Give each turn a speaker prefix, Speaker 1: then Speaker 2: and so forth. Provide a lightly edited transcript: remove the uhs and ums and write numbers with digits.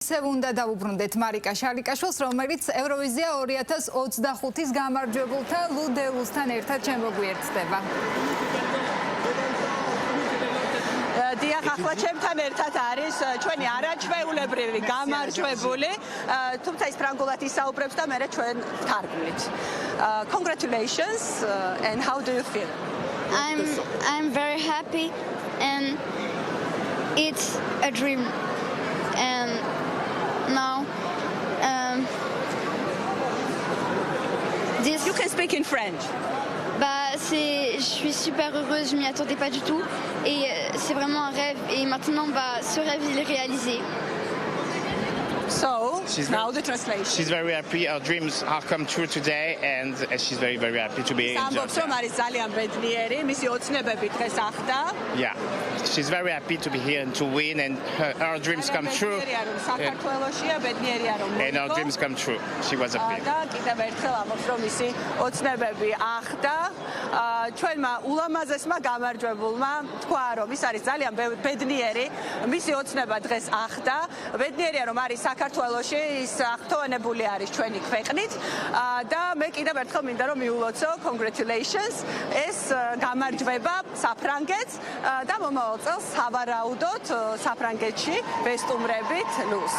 Speaker 1: უნდა დავუბრუნდეთ მარიკა შალიკაშვილს, რომელიც ევროვიზია 2025-ის გამარჯვებულთა ლუდელუსთან ერთად შემოგვიერთდება.
Speaker 2: დიახ, ახლა ჩემთან ერთად არის ჩვენი არაჩვეულებრივი გამარჯვებული, თუმცა ის ფრანგულად ისაუბრებს და მე ჩვენ ვთარგმნით. Congratulations, and how do you feel?
Speaker 3: I'm very happy, and it's a dream, and now
Speaker 2: You can speak in French.
Speaker 3: je suis super heureuse, je m'y attendais pas du tout, et c'est vraiment un rêve, et maintenant ce rêve il est réalisé.
Speaker 2: So, now the translation.
Speaker 4: She's very happy. Our dreams are come true today, and she's very, very happy to be here. Yeah, she's very happy to be here and to win, and her dreams come true. And our dreams come true. She was happy.
Speaker 2: ჩვენმა ულამაზესმა გამარჯვებულმა თქვა, რომ ის არის ძალიან ბედნიერი, მისი ოცნება დღეს ახდა. ბედნიერია, რომ არის საქართველოში, ის აღფრთოვანებული არის ჩვენი ქვეყნით და მე კიდევ ერთხელ მინდა რომ მიულოცო congratulations ეს გამარჯვება საფრანგეთს და მომავალ წელს სავარაუდოდ საფრანგეთში ვესტუმრებით ლუს.